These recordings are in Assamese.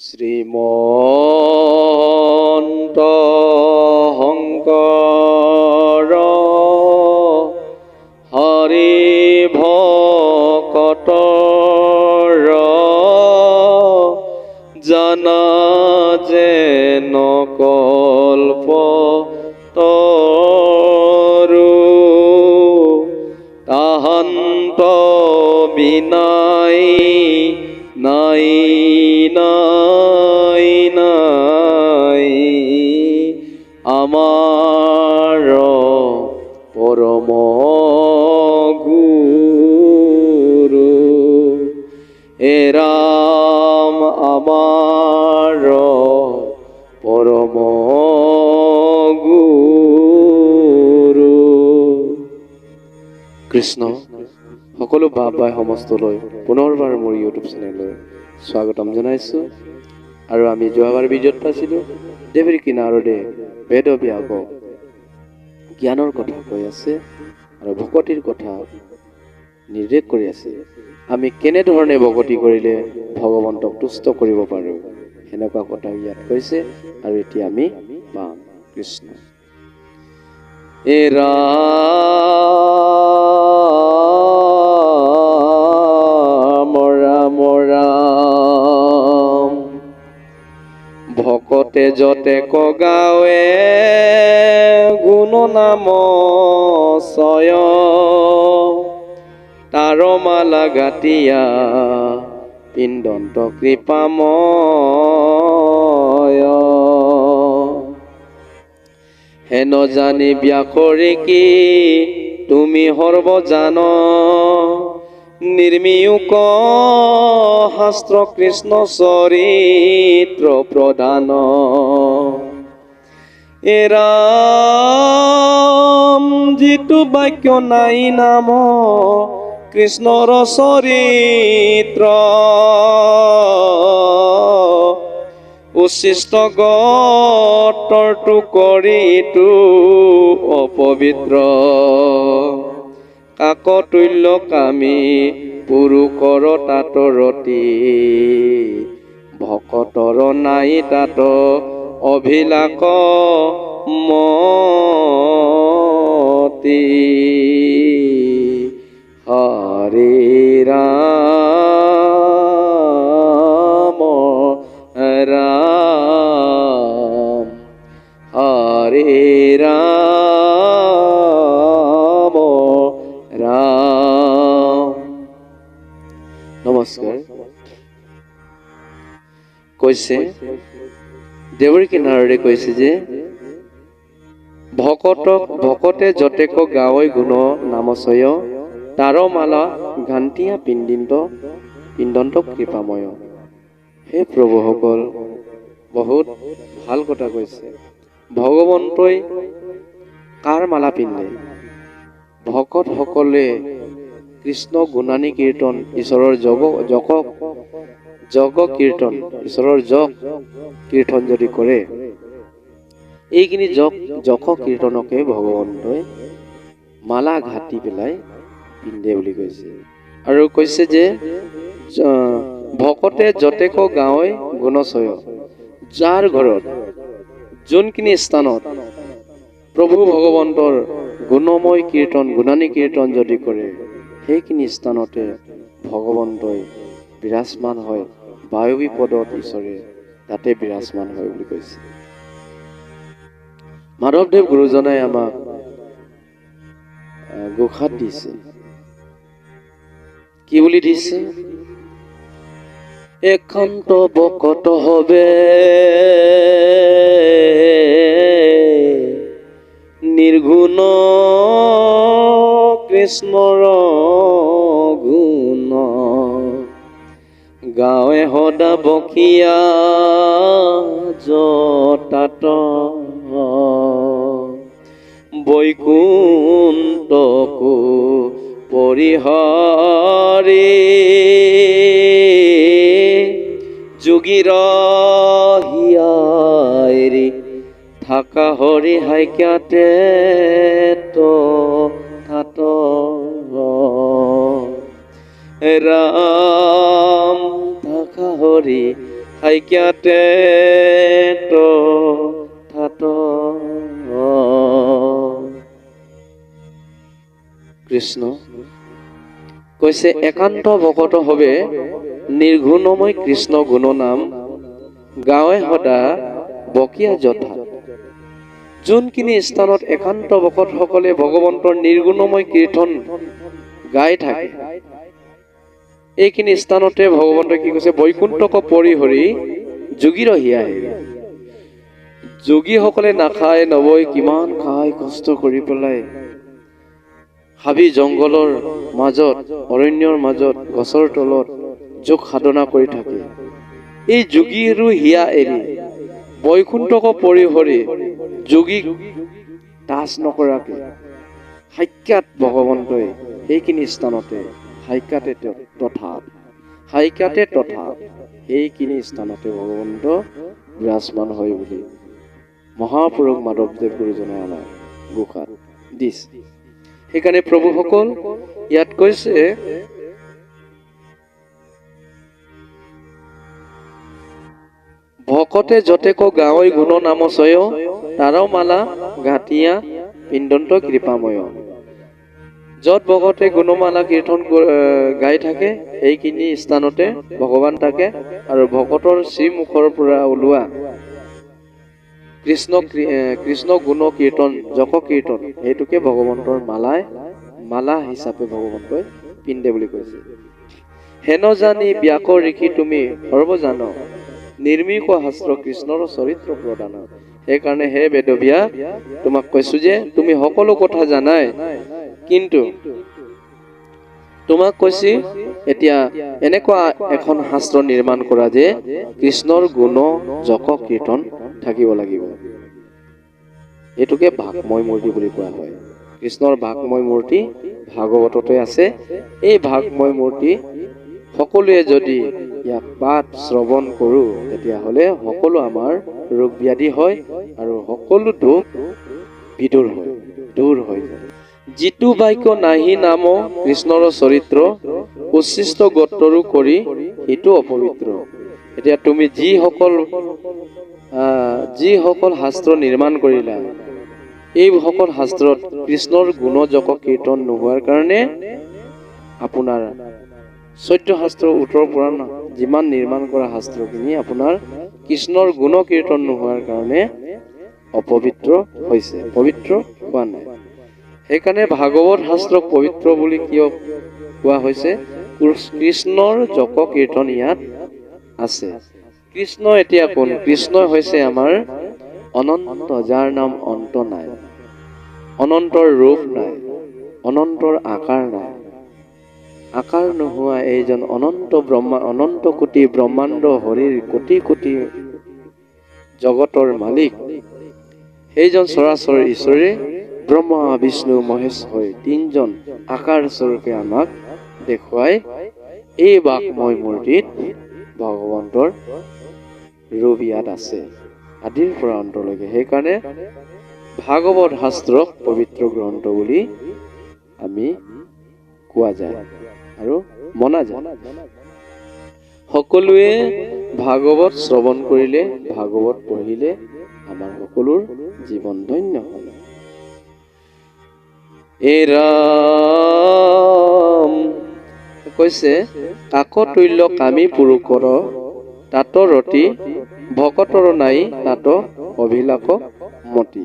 শ্ৰীমন্ত শংকৰ হৰি ভকতৰ জানা যেন কল্প তৰু তাহান্ত বিনাই নাই নাই নাই আমাৰ পৰম গুৰু হে ৰাম আমাৰ পৰম গুৰু। কৃষ্ণ সকলো বাপ বাই সমস্তলৈ পুনৰবাৰ মোৰ ইউটিউব চেনেললৈ স্বাগতম জনাইছোঁ। আৰু আমি যোৱাবাৰ ভিডিঅ'ত পাইছিলোঁ দেৱীৰ কিনাৰতে বেদব্যাস জ্ঞানৰ কথা কৈ আছে আৰু ভকতিৰ কথা নিৰ্দেশ কৰি আছে। আমি কেনেধৰণে ভকতি কৰিলে ভগৱন্তক তুষ্ট কৰিব পাৰোঁ সেনেকুৱা কথা ইয়াত কৈছে। আৰু এতিয়া আমি পাম কৃষ্ণ এ ৰাম ৰাম ৰাম ভকতে যতে কগাৱে গুণ নাম ছয় তাৰ মালা গাতিয়া পিণ্ডন্ত কৃপাময় হেন জানি ব্যাকৰি কি তুমি সৰ্বজান নিৰ্মিয়ুক শাস্ত্ৰ কৃষ্ণ চৰিত্ৰ প্ৰধান এ ৰাম যিটো বাক্য নাই নাম কৃষ্ণৰ চৰিত্ৰ উচ্ছিষ্ট গতৰটো কৰিতো অপবিত্ৰ কাকতুল্য কামী পুৰুষৰ তাত ৰতি ভকতৰ নাই তাত অভিলাষ মতি হৰে ৰাম ৰাম হৰে ৰাম ৰাম। নমস্কাৰ। কৈছে দেৱৰ কিনাৰৰে কৈছে যে ভকতে যতেক গাৱৈ গুণ নামচয় তাৰ মালা ঘান্টিয়া পিণ্ডন্ত কৃপাময়। হে প্ৰভুসকল বহুত ভাল কথা কৈছে। ভগৱন্তই কাৰ মালা পিন্ধে? ভকতসকলে কৃষ্ণ গুণানী কীৰ্তন ঈশ্বৰৰ যগ কীৰ্তন ঈশ্বৰৰ যগ কীৰ্তন যদি কৰে এইখিনি যশ কীৰ্তনকে ভগৱন্তই মালা ঘাটি পেলাই পিন্ধে বুলি কৈছে। আৰু কৈছে যে ভকতে যতেক গাঁৱে গুণচয় যাৰ ঘৰত যোনখিনি স্থানত প্ৰভু ভগৱন্তৰ গুণময় কীৰ্তন গুণানী কীৰ্তন যদি কৰে সেইখিনি স্থানতে ভগৱন্তই বিৰাজমান হয়। বায়বী পদত ঈশ্বৰে তাতে বিৰাজমান হয় বুলি কৈছে। মাধৱদেৱ গুৰুজনাই আমাক গোসাত দিছে। কি বুলি দিছে? একান্ত ভকত হবে নিৰ্গুণ কৃষ্ণৰ গুণ গাঁৱে সদা বকিয়া জতাত বৈকুণ্ঠকো পৰিহৰি যোগীৰ হিয়াৰি থাকা হৰি হাইক্যাতে থাত ৰাম থাকা হৰি হাইক্যাতে তথাত কৃষ্ণ কৈছে একান্ত ভকত হবে নিৰ্গুণময় কৃষ্ণ গুণ নাম গাঁৱে সদা বকিয়া যথা। যোনখিনি স্থানত একান্ত ভকতসকলে ভগৱন্তৰ নিৰ্গুণময় কীৰ্তন গাই থাকে, এইখিনি স্থানতে ভগৱন্তই কি কৈছে, বৈকুণ্ঠক পৰিহৰি যোগীৰ হিয়াহে। যোগীসকলে নাখায় নবৈ, কিমান খাই কষ্ট কৰি পেলাই হাবি জংঘলৰ মাজত, অৰণ্যৰ মাজত, গছৰ তলত যোগ সাধনা কৰি থাকে। এই যোগীৰো হিয়া এৰি বৈকুণ্ঠক পৰিহৰি যোগীক টাচ নকৰাকে সাক্ষাৎ ভগৱন্তই সেইখিনি স্থানতে হাইকাতে তথা সেইখিনি স্থানতে ভগৱন্ত বিৰাজমান হয় বুলি মহাপুৰুষ মাধৱদেৱ গুৰুজনাই আমাৰ গোসাত দিছে। সেইকাৰণে প্ৰভুসকল ইয়াত কৈছে, ভকতে যতেক গাঁৱই গুণ নামচয়, তাৰো মালা ঘাটিয়া পিণ্ডন্ত কৃপাময়। যত ভকতে গুণমালা কীৰ্তন গাই থাকে, সেইখিনি স্থানতে ভগৱান থাকে। আৰু ভকতৰ শ্ৰীমুখৰ পৰা ওলোৱা কৃষ্ণ গুণ কীৰ্তন, যশ কীৰ্তন, সেইটোকে ভগৱন্তৰ মালা হিচাপে ভগৱন্তই পিন্ধে বুলি কৈছে। হেন জানি ব্যাক ঋষি তুমি সৰ্বজান, নিৰ্মীক শাস্ত্ৰ কৃষ্ণৰ চৰিত্ৰ প্ৰদান। সেইকাৰণে হে বেদবিয়া, তোমাক কৈছো যে তুমি সকলো কথা জানাই, কিন্তু তোমাক কৈছি এতিয়া এনেকুৱা এখন শাস্ত্ৰ নিৰ্মাণ কৰা যে কৃষ্ণৰ গুণ যশ কীৰ্তন থাকিব লাগিব। এইটোকে ভাগময় মূৰ্তি বুলি কোৱা হয়। কৃষ্ণৰ ভাগময় মূৰ্তি ভাগৱততে আছে। এই ভাগময় মূৰ্তি সকলোৱে যদি ইয়াক পাঠ শ্ৰৱণ কৰোঁ, তেতিয়াহ'লে সকলো আমাৰ ৰোগ ব্যাধি হয় আৰু সকলো দুখ দূৰ হৈ যায়। যিটো বাক্য নাহি নাম কৃষ্ণৰ চৰিত্ৰ, উচ্ছিষ্ট গোত্ৰৰো কৰি সেইটো অপবিত্ৰ। এতিয়া তুমি যিসকল শাস্ত্ৰ নিৰ্মাণ কৰিলা, এই সকল শাস্ত্ৰত কৃষ্ণৰ গুণ যশ কীৰ্তন নোহোৱাৰ কাৰণে আপোনাৰ 14 শাস্ত্ৰ, 18 পুৰাণ যিমান নিৰ্মাণ কৰা শাস্ত্ৰখিনি আপোনাৰ কৃষ্ণৰ গুণ কীৰ্তন নোহোৱাৰ কাৰণে অপবিত্ৰ হৈছে, পবিত্ৰ হোৱা নাই। সেইকাৰণে ভাগৱত শাস্ত্ৰক পবিত্ৰ বুলি কিয় কোৱা হৈছে? কৃষ্ণৰ যশ কীৰ্তন ইয়াত আছে। কৃষ্ণ এতিয়া কোন? কৃষ্ণ হৈছে আমাৰ অনন্ত, যাৰ নাম অন্ত নাই, অনন্তৰ ৰূপ নাই, অনন্তৰ আকাৰ নাই। আকাৰ নোহোৱা এইজন অনন্ত কোটি ব্ৰহ্মাণ্ড হৰিৰ কোটি কোটি জগতৰ মালিক, সেইজন চৰাচৰ ঈশ্বৰে ব্ৰহ্মা বিষ্ণু মহেশ হৈ 3জন আকাৰ স্বৰূপে আমাক দেখুৱাই এই বাকময় মূৰ্তিত ভগৱন্তৰ ৰূপ ইয়াত আছে আদিৰ পৰা অন্তলৈকে। সেইকাৰণে ভাগৱত শাস্ত্ৰক পবিত্ৰ গ্ৰন্থ বুলি আমি কোৱা যায় আৰু মনা যায়। সকলোৱে ভাগৱত শ্ৰৱণ কৰিলে, ভাগৱত পঢ়িলে আমাৰ সকলোৰ জীৱন ধন্য হয়। এই ৰাম কৈছে, কাকতুল্য কামী পুৰুষৰ তাত ৰতি, ভকতৰ নাই তাত অভিলাষ মতি।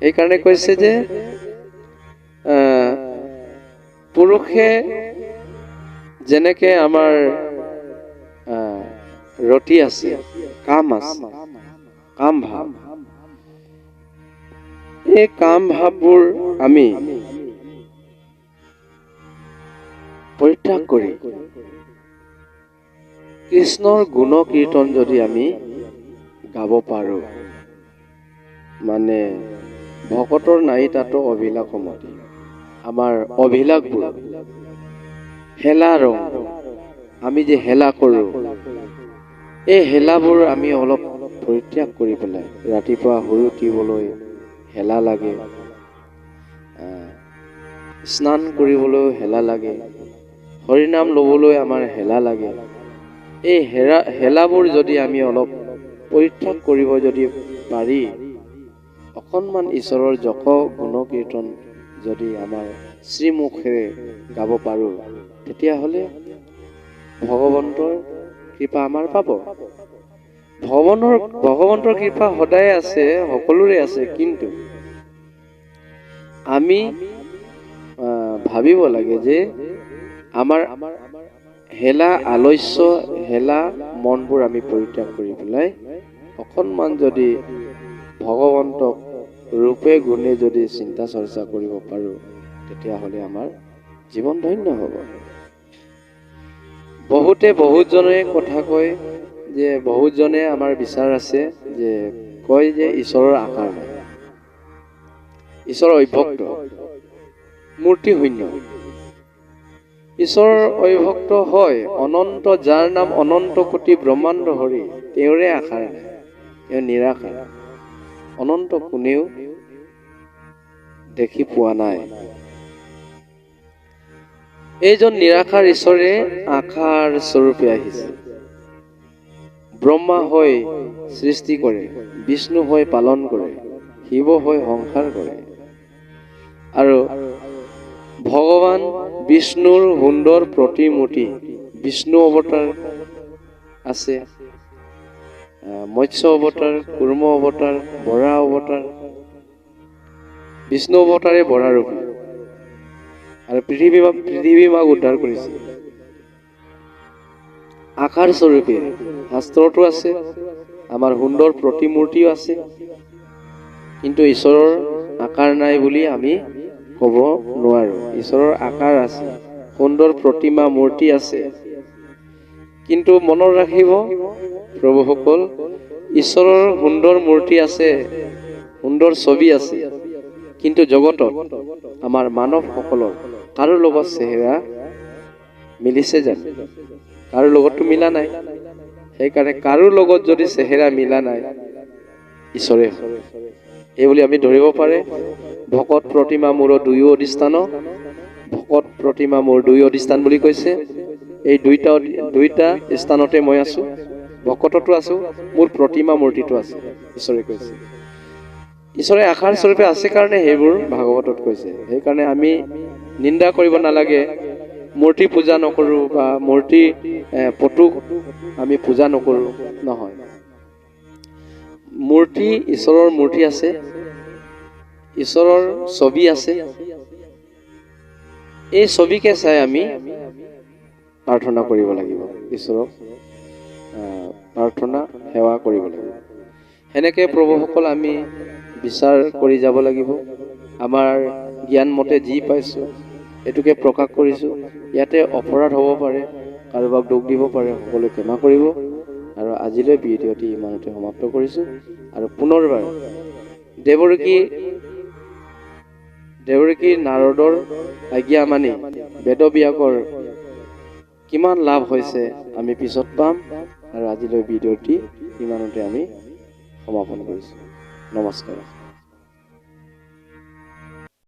সেইকাৰণে কৈছে যে পুৰুষে যেনেকে আমাৰ ৰতি আছে, কাম আছে, কাম ভাৱ, এই কাম ভাৱবোৰ আমি পৰিত্যাগ কৰি কৃষ্ণৰ গুণ কীৰ্তন যদি আমি গাব পাৰো, মানে ভকতৰ নাই তাতো অভিলাষ মতি, আমাৰ অভিলাষবোৰ, হেলা ৰং, আমি যে হেলা কৰো, এই হেলাবোৰ আমি অলপ পৰিত্যাগ কৰি পেলাই ৰাতিপুৱা শুই উঠিবলৈ হেলা লাগে, স্নান কৰিবলৈ হেলা লাগে, হৰিনাম ল'বলৈ আমাৰ হেলা লাগে, এই হেলাবোৰ যদি আমি অলপ পৰিত্যাগ কৰিব যদি পাৰি, অকণমান ঈশ্বৰৰ যশ গুণকীৰ্তন যদি আমাৰ শ্ৰীমুখেৰে গাব পাৰোঁ, তেতিয়াহ'লে ভগৱন্তৰ কৃপা আমাৰ পাব। ভগৱন্তৰ কৃপা সদায় আছে, সকলোৰে আছে, কিন্তু আমি ভাবিব লাগে যে আমাৰ হেলা আলস্য, হেলা মনবোৰ আমি পৰিত্যাগ কৰি পেলাই অকণমান যদি ভগৱন্তক ৰূপে গুণে যদি চিন্তা চৰ্চা কৰিব পাৰোঁ, তেতিয়াহ'লে আমাৰ জীৱন ধন্য হ'ব। বহুতজনে কথা কয় যে, বহুতজনে আমাৰ বিচাৰ আছে যে কয় যে ঈশ্বৰৰ আকাৰ নাই, ঈশ্বৰ অভক্ত, মূৰ্তি শূন্য। ঈশ্বৰৰ অভক্ত হয়, অনন্ত, যাৰ নাম অনন্ত কোটি ব্ৰহ্মাণ্ড হৰি, তেওঁৰে আকাৰ নাই, তেওঁ নিৰাকাৰ, অনন্ত কোনেও দেখি পোৱা নাই। এইজন নিৰাকাৰ ঈশ্বৰে আকাৰ স্বৰূপে আহিছে। ব্ৰহ্মা হৈ সৃষ্টি কৰে, বিষ্ণু হৈ পালন কৰে, শিৱ হৈ সংসাৰ কৰে। আৰু ভগৱান বিষ্ণুৰ সুন্দৰ প্ৰতিমূৰ্তি, বিষ্ণু অৱতাৰ আছে, মৎস্য অৱতাৰ, কুৰ্ম অৱতাৰ, বৰাহ অৱতাৰ। বিষ্ণু অৱতাৰে বৰাহ ৰূপী, আৰু পৃথিৱী মাক উদ্ধাৰ কৰিছে আকাৰ স্বৰূপে। শাস্ত্ৰতো আছে, আমাৰ সুন্দৰ প্ৰতিমূৰ্তিও আছে, কিন্তু ঈশ্বৰৰ আকাৰ নাই বুলি আমি ক'ব নোৱাৰো। ঈশ্বৰৰ আকাৰ আছে, সুন্দৰ প্ৰতিমা মূৰ্তি আছে, কিন্তু মনত ৰাখিব প্ৰভুসকল, ঈশ্বৰৰ সুন্দৰ মূৰ্তি আছে, সুন্দৰ ছবি আছে, কিন্তু জগতত আমাৰ মানৱসকলৰ কাৰো লগত চেহেৰা মিলিছে জানো? কাৰো লগততো মিলা নাই। সেইকাৰণে কাৰো লগত যদি চেহেৰা মিলা নাই, ঈশ্বৰে এই বুলি আমি ধৰিব পাৰে। ভকত প্ৰতিমা মোৰ দুয়ো অধিষ্ঠান, ভকত প্ৰতিমা মোৰ দুয়ো অধিষ্ঠান বুলি কৈছে। এই দুইটা স্থানতে মই আছো, ভকততো আছো, মোৰ প্ৰতিমা মূৰ্তিটো আছে, ঈশ্বৰে কৈছে। ঈশ্বৰে আকাৰ স্বৰূপে আছে কাৰণে সেইবোৰ ভাগৱতত কৈছে। সেইকাৰণে আমি নিন্দা কৰিব নালাগে, মূৰ্তি পূজা নকৰো বা মূৰ্তি পটুক আমি পূজা নকৰো, নহয়। মূৰ্তি, ঈশ্বৰৰ মূৰ্তি আছে, ঈশ্বৰৰ ছবি আছে, এই ছবিকে চাই আমি প্ৰাৰ্থনা কৰিব লাগিব, ঈশ্বৰক প্ৰাৰ্থনা সেৱা কৰিব লাগিব। সেনেকে প্ৰভুসকল আমি বিচাৰ কৰি যাব লাগিব। আমাৰ জ্ঞান মতে যি পাইছো এইটোকে প্ৰকাশ কৰিছো। ইয়াতে অপৰাধ হ'ব পাৰে, কাৰোবাক দুখ দিব পাৰে, সকলোৱে ক্ষমা কৰিব। আৰু আজিলৈ ভিডিঅ'টি ইমানতে সমাপ্ত কৰিছো। আৰু পুনৰবাৰ দেৱকী নাৰদৰ আজ্ঞা মানি বেদবিয়াকৰ কিমান লাভ হৈছে আমি পিছত পাম। আৰু আজিলৈ ভিডিঅ'টি ইমানতে আমি সমাপন কৰিছো। নমস্কাৰ।